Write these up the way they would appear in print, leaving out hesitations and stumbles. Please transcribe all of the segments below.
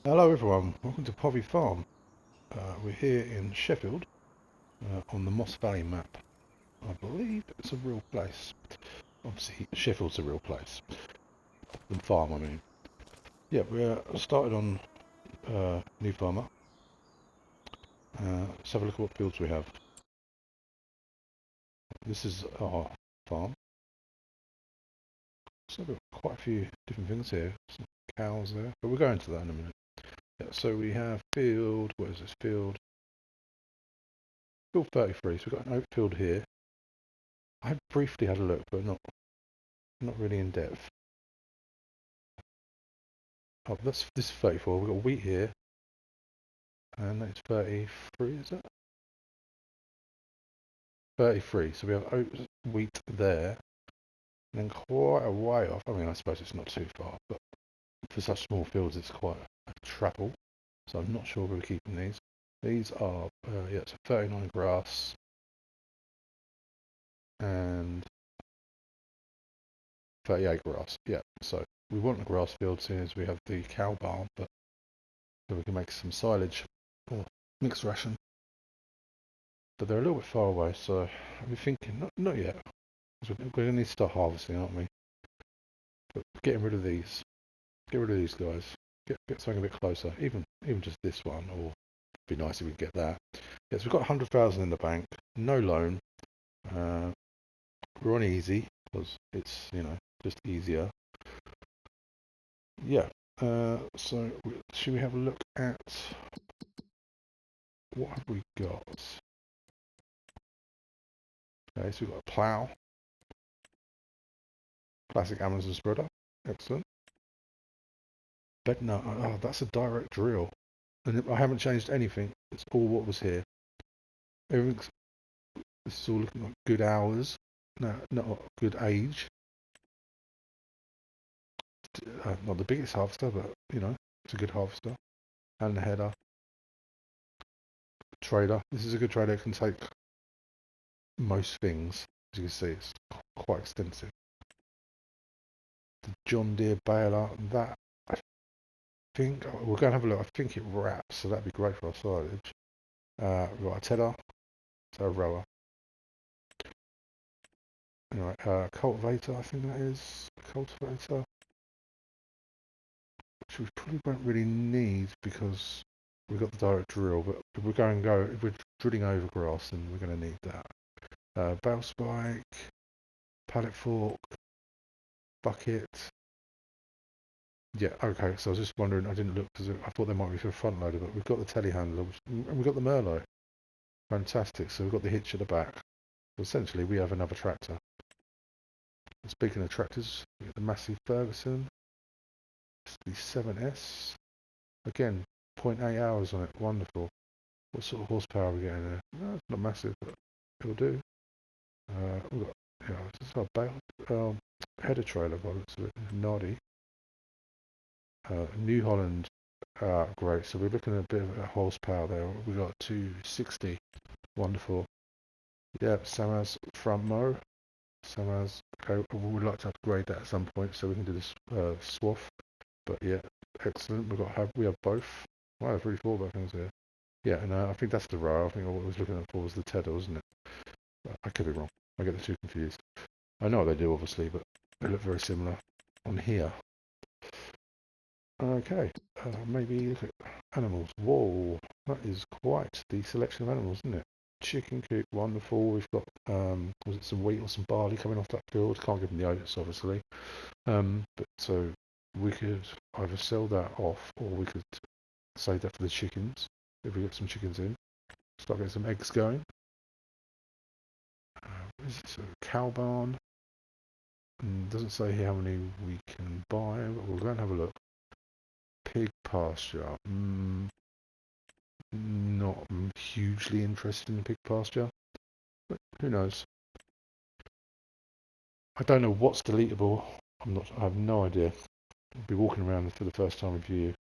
Hello everyone, welcome to Povey Farm. We're here in Sheffield on the Moss Valley map. I believe it's a real place. Obviously Sheffield's a real place. The farm I mean. Yeah, we're started on New Farmer. Let's have a look at what fields we have. This is our farm. So we've got quite a few different things here. Some cows there, but we'll go into that in a minute. Yeah, so we have field, what is this field? Field 33, so we've got an oat field here. I briefly had a look, but not really in depth. Oh, this is 34. We've got wheat here, and that's 33, is it? 33. So we have oat, wheat there, and then quite a way off. I mean, I suppose it's not too far, but for such small fields, it's quite a travel. So I'm not sure we're keeping these. These are, yeah, it's a 39 grass and 38 grass. Yeah, so we want the grass fields here as we have the cow barn, but so we can make some silage or mixed ration. But they're a little bit far away, so I'm thinking, not yet. We're going to need to start harvesting, aren't we? But getting rid of these. Get rid of these guys. Get something a bit closer. Even just this one, or it'd be nice if we could get that. Yes, we've got 100,000 in the bank. No loan. Uh, we're on easy because it's just easier. Yeah. So should we have a look at what have we got? Okay, so we've got a plough. Classic Amazon spreader. Excellent. But no, oh, that's a direct drill. And I haven't changed anything. It's all what was here. Everything's This is all looking like good hours. No, not good age. Not the biggest harvester, but it's a good harvester. And the header. Trader. This is a good trader. It can take most things. As you can see, it's quite extensive. The John Deere baler. That, I think, we're going to have a look. I think it wraps, so that'd be great for our silage. We've got a tedder. So a rower. Anyway, cultivator, I think that is. Cultivator. Which we probably won't really need because we've got the direct drill, but if we're drilling over grass, then we're going to need that. Bale spike, pallet fork, bucket. Yeah, okay, so I was just wondering, I didn't look because I thought there might be for a front loader, but we've got the telehandler, and we've got the Merlot. Fantastic, so we've got the hitch at the back. So essentially, we have another tractor. And speaking of tractors, we got the massive Ferguson, the 7S. Again, zero point 0.8 hours on it, wonderful. What sort of horsepower are we getting there? No, it's not massive, but it'll do. We've got, this is our header trailer by the looks of it, Noddy. New Holland, great. So we're looking at a bit of a horsepower there. We've got 260, wonderful. Yeah, Samaz front mow. Samaz, okay, we would like to upgrade that at some point so we can do this swath. But yeah, excellent. We have both. Wow, there's really four things here. Yeah, and I think that's the row. I think what I was looking at for was the Tedder, wasn't it? I could be wrong. I get the two confused. I know what they do, obviously, but they look very similar on here. Okay, maybe look at animals. Whoa, that is quite the selection of animals, isn't it? Chicken coop, wonderful. We've got, was it some wheat or some barley coming off that field? Can't give them the oats, obviously. But so we could either sell that off or we could save that for the chickens if we get some chickens in. Start getting some eggs going. Is it a cow barn? Doesn't say here how many we can buy, but we'll go and have a look. Pig pasture. Not hugely interested in pig pasture, but who knows? I don't know what's deletable. I have no idea. I'll be walking around for the first time with you.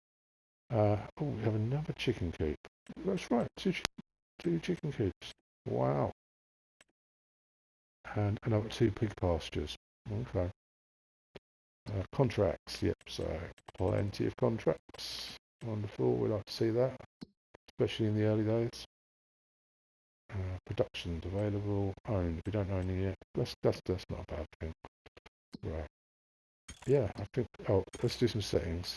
We have another chicken coop. That's right, two chicken coops. Wow. And another two pig pastures. Okay. Contracts, yep, so plenty of contracts. Wonderful, we like to see that, especially in the early days. Productions available, owned. We don't own it yet. That's not a bad thing. Right. Yeah, I think. Oh, let's do some settings.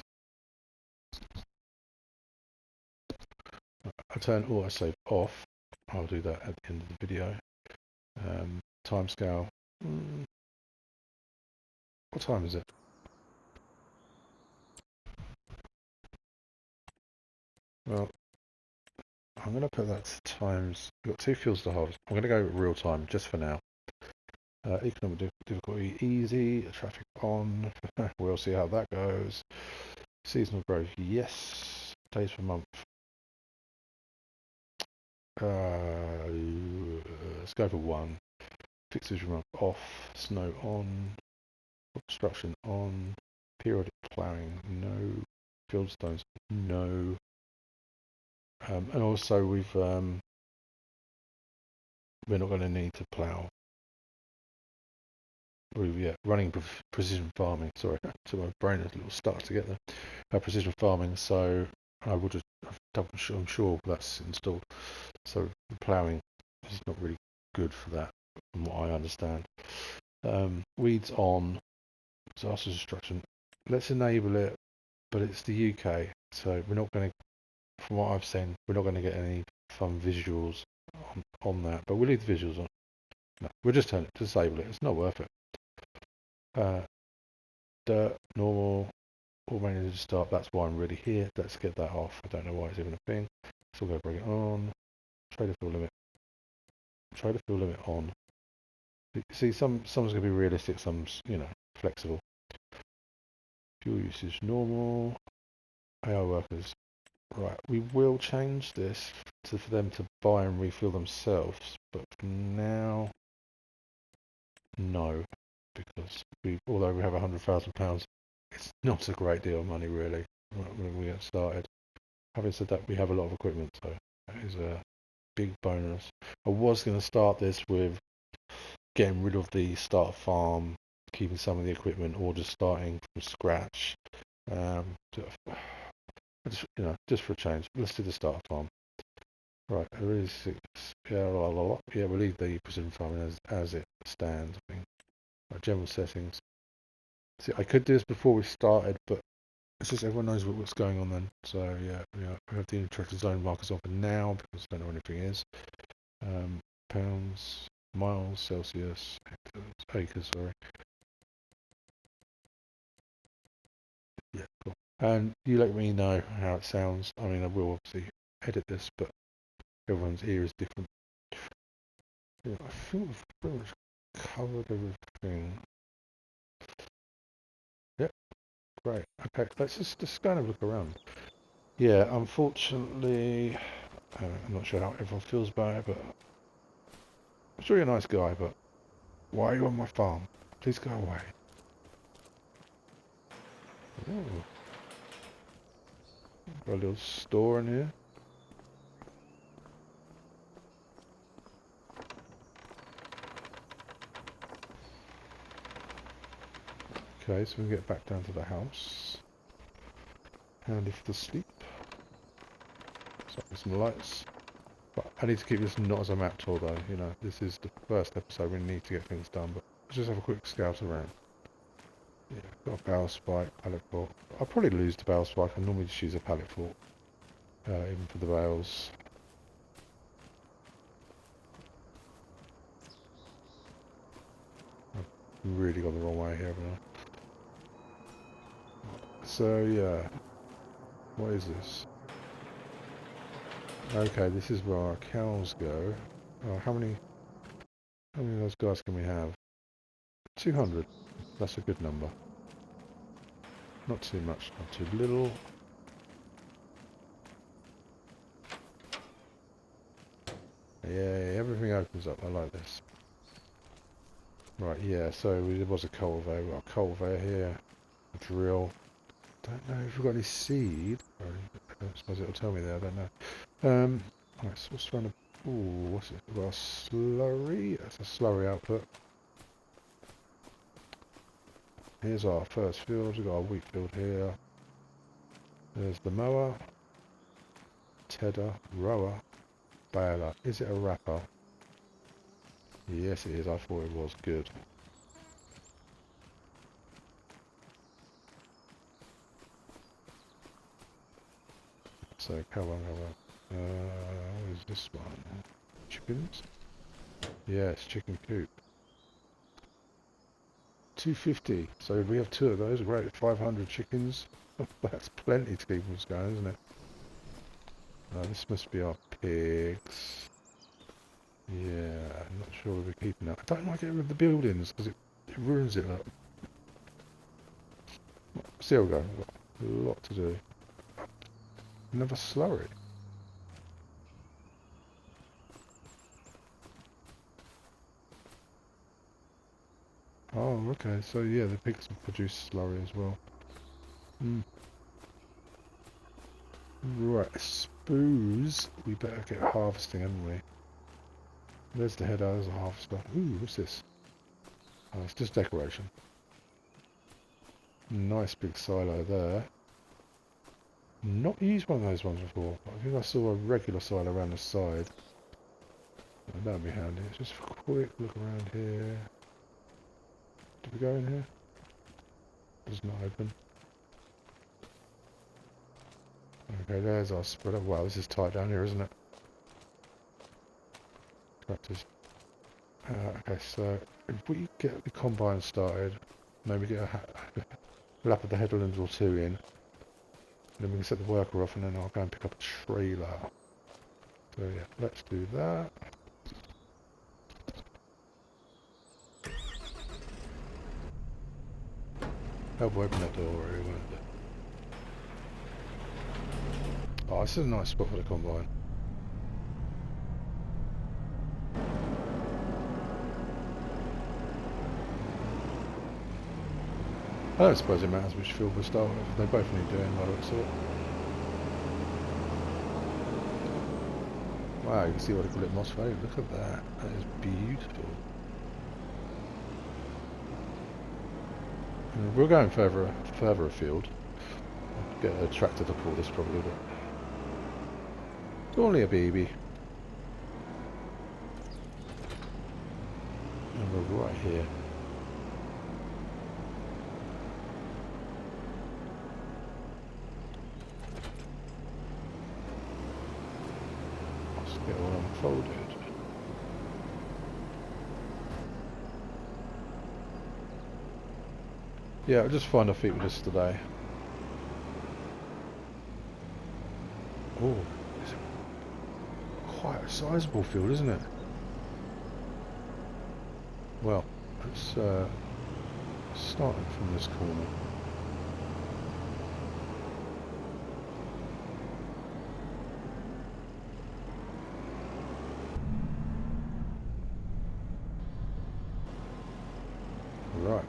I turn autosave off. I'll do that at the end of the video. Timescale. What time is it? Well, I'm going to put that to times. We've got 2 fields to hold. I'm going to go real time just for now. Economic difficulty easy. Traffic on. We'll see how that goes. Seasonal growth, yes. Days per month. Let's go for 1. Fixtures month off. Snow on. Obstruction on. Periodic ploughing, no. Fieldstones, no. And also we're not going to need to plough. Running precision farming. Sorry, so my brain is a little stuck together. Precision farming. So I would just, I'm sure that's installed. So the ploughing is not really good for that, from what I understand. Weeds on. Disaster destruction. Let's enable it, but it's the UK, so we're not going to. From what I've seen, we're not going to get any fun visuals on that, but we'll leave the visuals on. No, we'll just disable it. It's not worth it. Dirt, normal, all managers start. That's why I'm really here. Let's get that off. I don't know why it's even a thing. So we'll go bring it on. Trader fuel limit. Trader fuel limit on. See, some's going to be realistic, some's, flexible. Fuel usage normal. AI workers. Right, we will change this for them to buy and refill themselves, but for now, no, because although we have £100,000, it's not a great deal of money really when we get started. Having said that, we have a lot of equipment, so that is a big bonus. I was going to start this with getting rid of the start farm, keeping some of the equipment, or just starting from scratch. Just for a change. Let's do the start farm. Right, really 6. Yeah, we'll leave the precision farming as it stands. I think. Right, general settings. See, I could do this before we started, but it's just everyone knows what's going on then. So yeah, we have the interactive zone markers on for now because I don't know what anything is. Pounds, miles, Celsius, acres. Sorry. Yeah, cool. And you let me know how it sounds. I mean, I will obviously edit this, but everyone's ear is different. Yeah, I think we've pretty much covered everything. Yep, great. Okay, let's just kind of look around. Yeah, unfortunately, I'm not sure how everyone feels about it, but I'm sure you're a nice guy, but why are you on my farm? Please go away. Ooh, got a little store in here. Okay, so we can get back down to the house. Handy for the sleep. Start with some lights. But I need to keep this not as a map tour though, this is the first episode, we need to get things done, but let's just have a quick scout around. Yeah, got a barrel spike, pallet fork. I'll probably lose the barrel spike, I normally just use a pallet fork, even for the bales. I've really gone the wrong way here, haven't I? So yeah, what is this? Okay, this is where our cows go. Oh, how many of those guys can we have? 200. That's a good number. Not too much, not too little. Yeah, everything opens up. I like this. Right, yeah, so there was a cultivator. We've got a cultivator here. A drill. Don't know if we've got any seed. I suppose it'll tell me there, I don't know. Right, so what's trying to... Ooh, what's it? We've got a slurry. That's a slurry output. Here's our first field. We've got our wheat field here. There's the mower, tedder, rower, baler. Is it a wrapper? Yes, it is. I thought it was. Good. So, come on. What is this one? Chickens? Yes, chicken coop. 250. So we have 2 of those. Great. 500 chickens. That's plenty to keep us going, isn't it? This must be our pigs. Yeah, I'm not sure we're keeping that. I don't like getting rid of the buildings because it ruins it up. Still go. We've got a lot to do. Another slurry. Oh, okay. So yeah, the pigs produce slurry as well. Right, I suppose we better get harvesting, haven't we? There's the header, there's a harvester. Ooh, what's this? Oh, it's just decoration. Nice big silo there. Not used one of those ones before. I think I saw a regular silo around the side. Oh, that'll be handy. Just a quick look around here. Did we go in here? It's not open. Okay, there's our spreader. Wow, this is tight down here, isn't it? Tractors. Okay, so if we get the combine started, maybe get a lap of the headlands or 2 in, then we can set the worker off and then I'll go and pick up a trailer. So yeah, let's do that. Help open that door already, won't it? Oh, this is a nice spot for the combine. I don't suppose it matters which field we start with. They both need doing by the looks of it. Wow, you can see what I call it, Moss Valley. Look at that. That is beautiful. We're going further afield. I'll get a tractor to pull this probably, but it's only a baby. And we're right here. Let's get all unfolded. Yeah, I'll just find our feet with this today. Oh, it's quite a sizable field, isn't it? Well, let's starting from this corner. Right,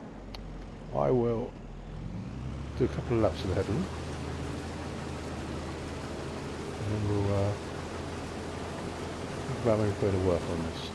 I will do a couple of laps of the headland, and then we'll think about maybe putting a work on this.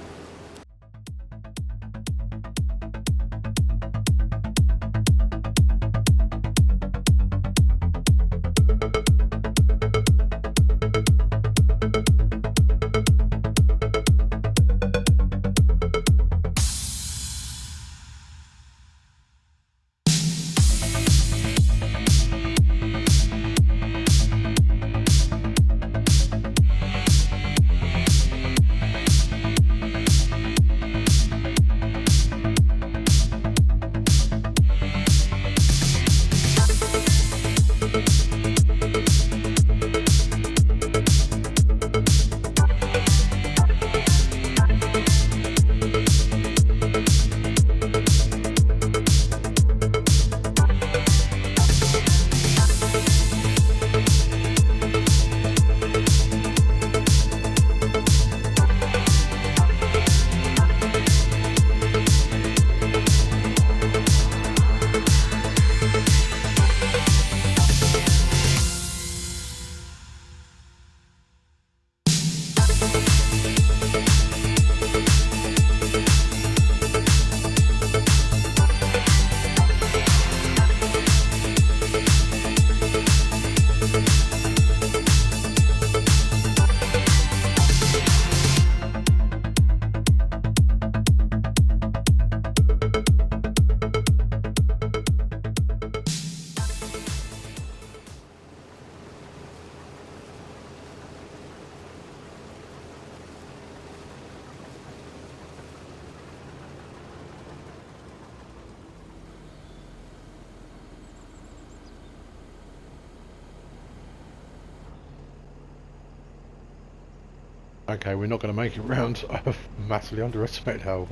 Okay, we're not going to make it round. I've massively underestimated how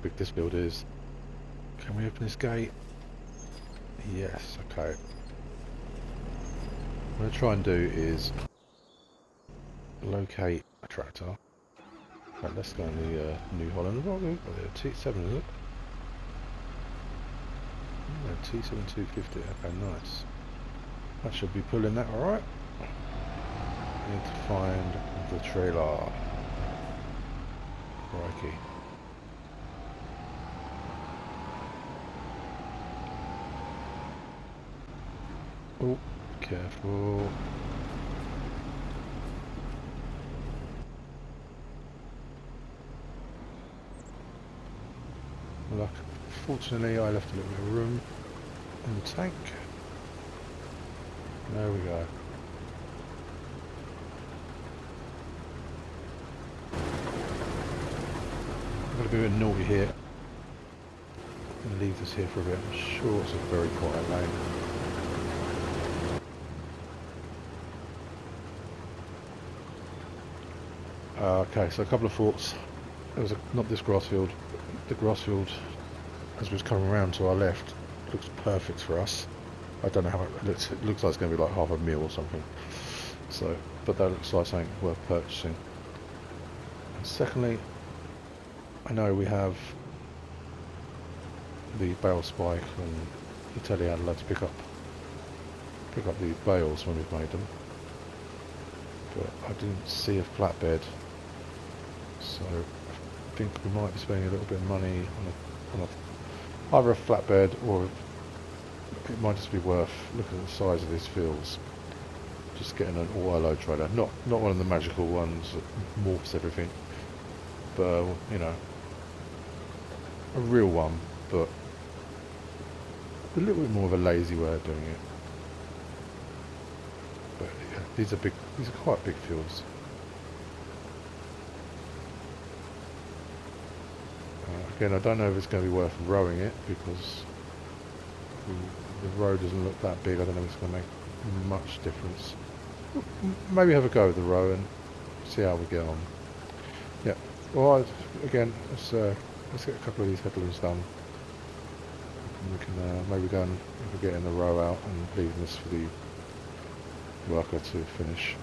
big this build is. Can we open this gate? Yes, okay. What I'm going to try and do is locate a tractor. Right, let's go on the New Holland. What have we got there? T7, is it? Oh, T7 250. Okay, nice. That should be pulling that alright. Need to find the trailer. Crikey. Oh, careful. Look, fortunately I left a little bit of room in the tank. There we go. I'm going to be a bit naughty here. I'm going to leave this here for a bit. I'm sure it's a very quiet lane. Okay, so a couple of thoughts. There was not this grass field. The grass field, as we was coming around to our left, looks perfect for us. I don't know how it looks. It looks like it's going to be like half a meal or something. So, but that looks like something worth purchasing. And secondly, I know we have the bale spike, and the telehandler to pick up the bales when we've made them. But I didn't see a flatbed, so I think we might be spending a little bit of money on either a flatbed, or it might just be worth looking at the size of these fields. Just getting an auto load trailer, not one of the magical ones that morphs everything, but you know, a real one, but a little bit more of a lazy way of doing it. But yeah, these are quite big fields. Again, I don't know if it's going to be worth rowing it, because the road doesn't look that big. I don't know if it's going to make much difference. Maybe have a go with the row and see how we get on. Yeah. Well, again, let's get a couple of these headlands done. And we can maybe go and get in the row out and leave this for the worker to finish.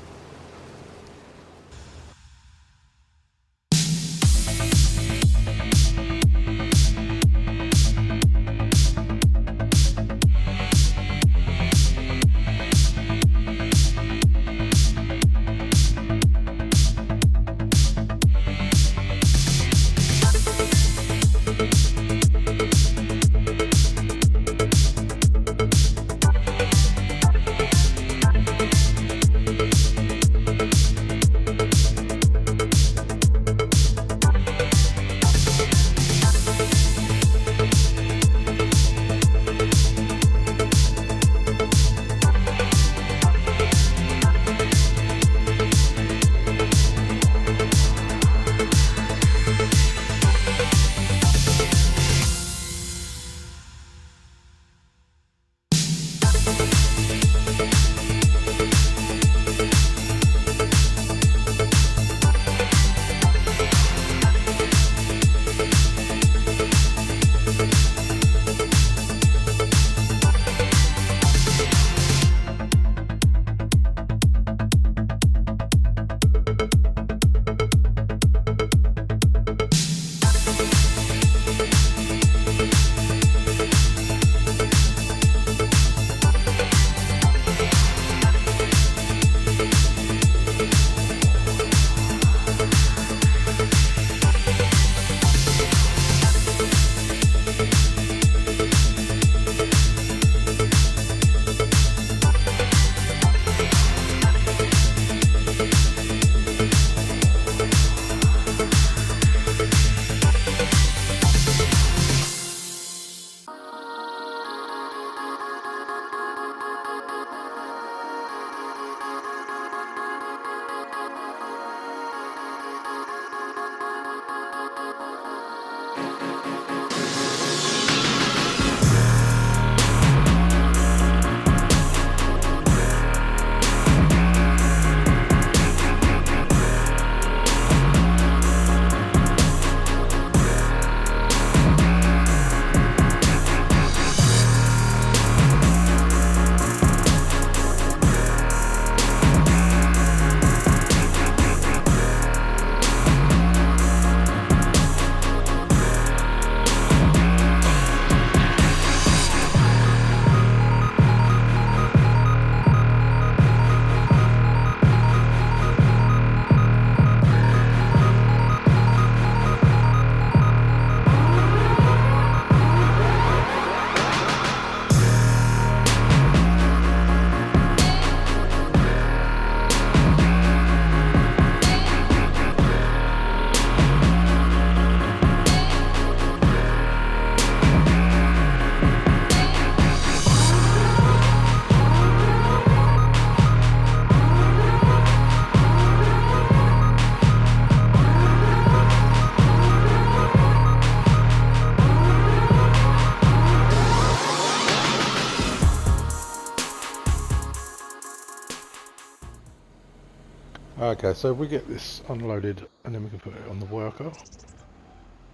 Okay, so if we get this unloaded and then we can put it on the worker.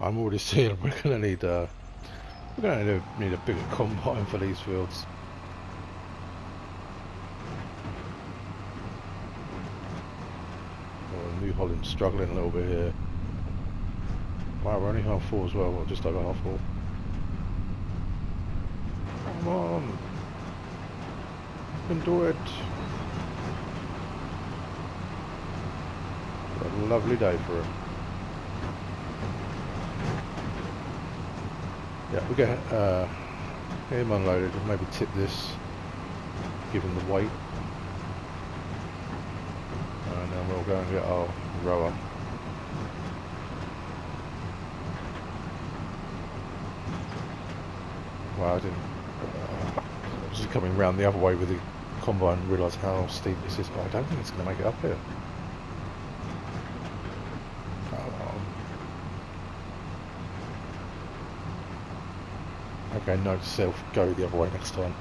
I'm already seeing we're gonna need a bigger combine for these fields. Oh, New Holland's struggling a little bit here. Wow, we're only half full as well, or just over half full. Come on! You can do it! What a lovely day for it. Yeah, we get him unloaded and maybe tip this, given the weight. And then we'll go and get our rower. Well, I didn't. I was just coming round the other way with the combine and realised how steep this is. Oh, I don't think it's going to make it up here. Okay, note to self, go the other way next time.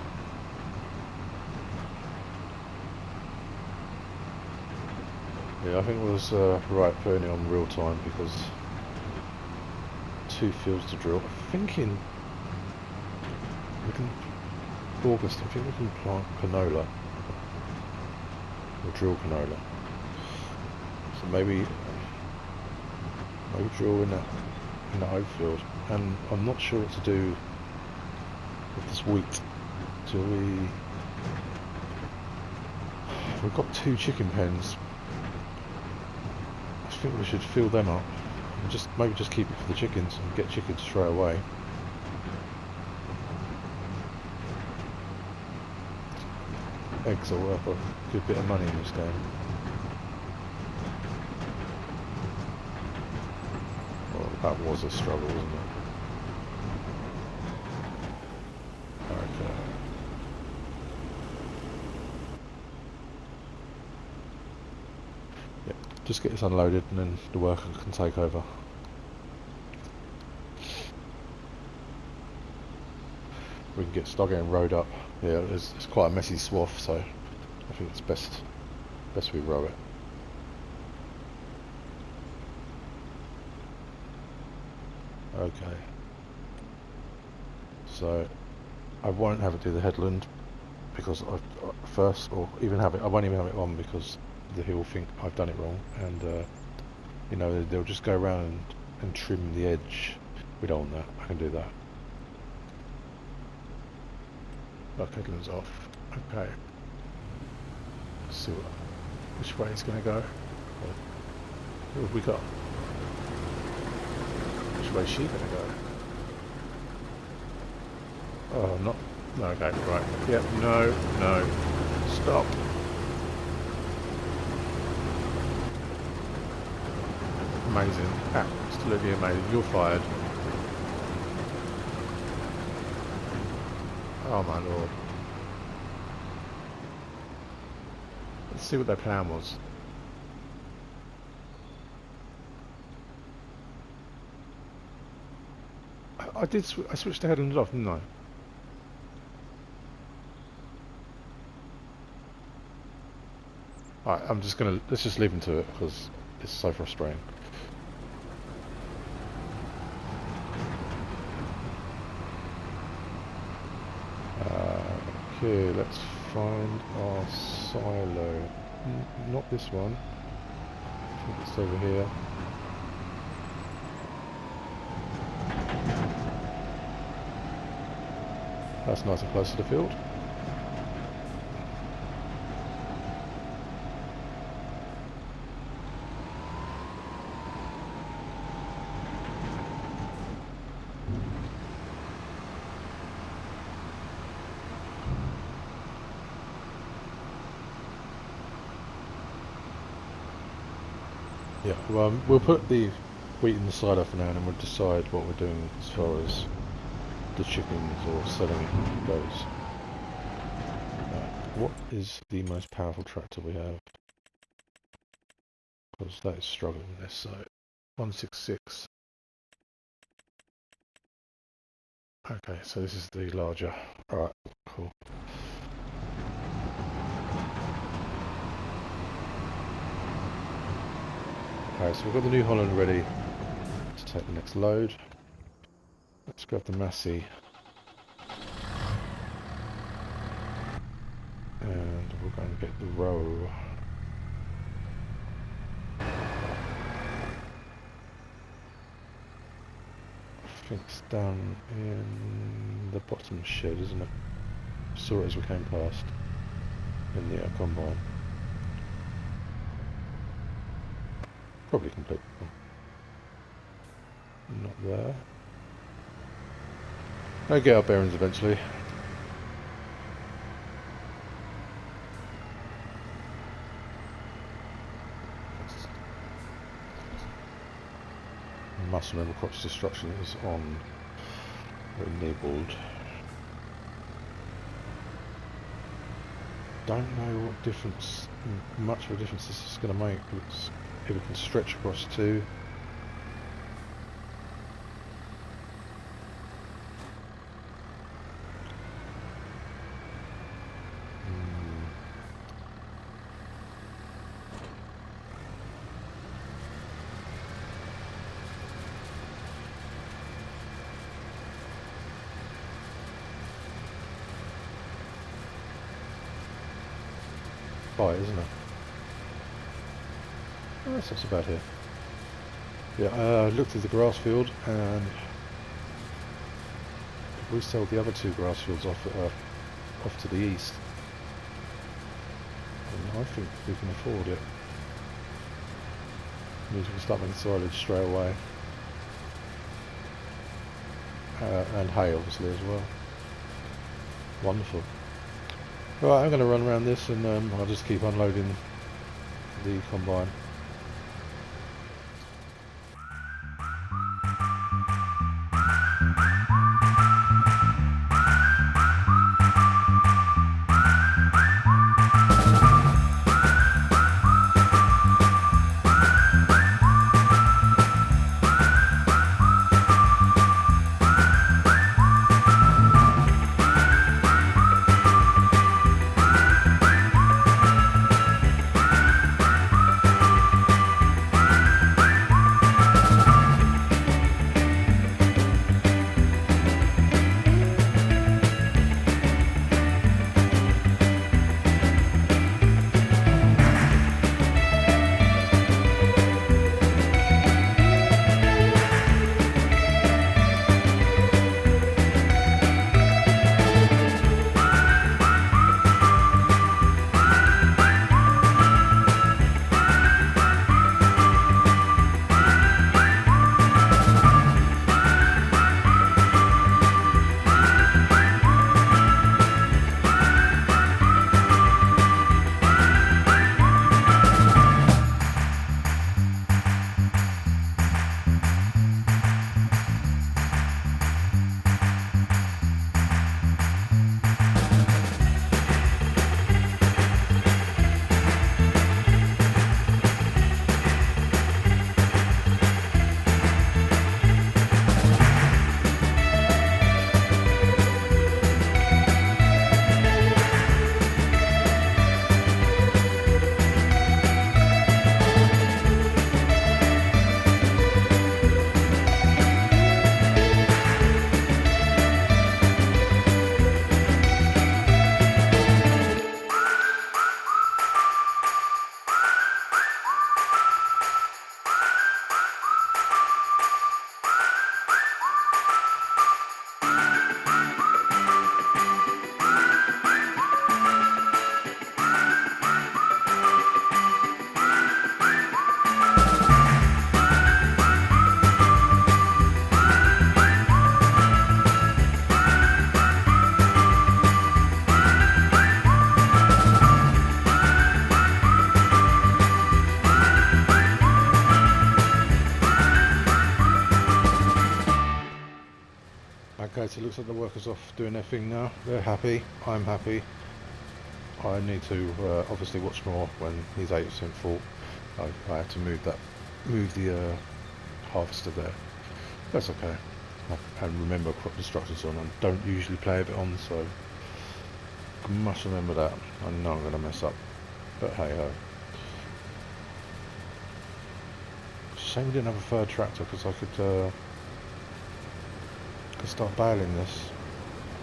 Yeah, I think it was right putting it on real time because 2 fields to drill. I'm thinking we can, August, I think we can plant canola, or drill canola. So maybe drill in that oat field. And I'm not sure what to do with this wheat. We've got 2 chicken pens. I think we should fill them up and maybe just keep it for the chickens and get chickens straight away. Eggs are worth a good bit of money in this game. Well, that was a struggle, wasn't it? Okay. Yep, just get this unloaded and then the worker can take over. We can start getting rowed up. Yeah, it's quite a messy swath, so I think it's best we row it. Okay. So I won't have it do the headland because I won't even have it on because he'll think I've done it wrong, and you know, they'll just go around and trim the edge. We don't want that. I can do that. Look, headland's off. Okay. Let's see which way it's going to go. Who have we got? Which way is she going to go? Oh, not. No, okay, right. Yep, no. Stop. Amazing. Absolutely amazing. You're fired. Oh my lord. Let's see what their plan was. I switched the headlands off, didn't I? Alright, let's just leave them to it because it's so frustrating. Okay, let's find our silo. Not this one. I think it's over here. That's nice and close to the field. Yeah, well, we'll put the wheat in the silo for now and then we'll decide what we're doing as far as the chickens or selling it goes. What is the most powerful tractor we have? Because that is struggling with this, so 166. Okay, so this is the larger. Alright, cool. Alright, so we've got the New Holland ready to take the next load. Let's grab the Massey. And we're going to get the row. I think it's down in the bottom shed, isn't it? Saw it as we came past in the combine. Probably complete. Not there. I'll get our bearings eventually. Must remember crops destruction is on or enabled. Don't know what difference, much of a difference this is going to make. If it can stretch across two. Isn't it? Oh, that's not so bad here. Yeah, I looked at the grass field, and we sold the other two grass fields off to the east, and I think we can afford it. It means we can start making silage straight away, and hay obviously as well. Wonderful. Right, I'm going to run around this and I'll just keep unloading the combine. Okay, so it looks like the workers off doing their thing now. They're happy. I'm happy. I need to obviously watch more when he's 80% full. I have to move the harvester there. That's okay. And remember, crop destruction's on. I don't usually play a bit on, so I must remember that. I know I'm going to mess up, but hey ho. Shame we didn't have a third tractor, because I could start baling this.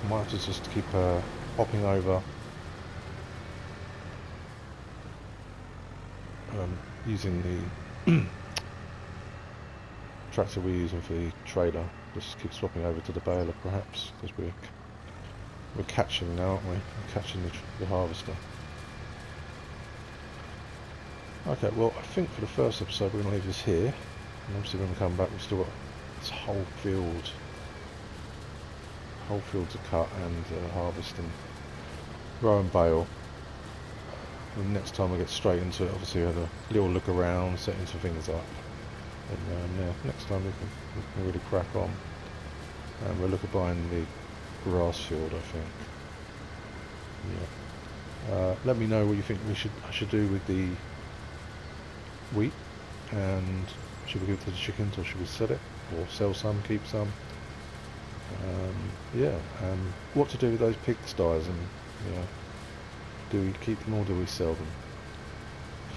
I might have to just keep hopping over, using the tractor we're using for the trailer. Just keep swapping over to the baler, perhaps, because we're catching now, aren't we? We're catching the harvester. Okay, well, I think for the first episode we're going to leave this here, and obviously when we come back we've still got this whole field to cut and harvest and row and bale. And next time we get straight into it, obviously we have a little look around, setting some things up, and yeah, next time we can really crack on. And we'll look at buying the grass field, I think. Yeah. Let me know what you think I should do with the wheat, and should we give it to the chickens, or should we sell it, or sell some, keep some? Yeah, what to do with those pigsties, and do we keep them or do we sell them?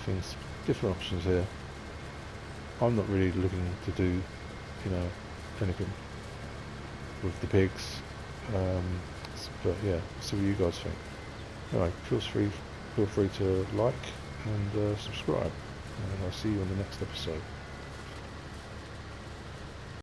Things, different options here. I'm not really looking to do, anything with the pigs, but yeah, see what you guys think. Anyway, feel free to like and subscribe, and I'll see you in the next episode.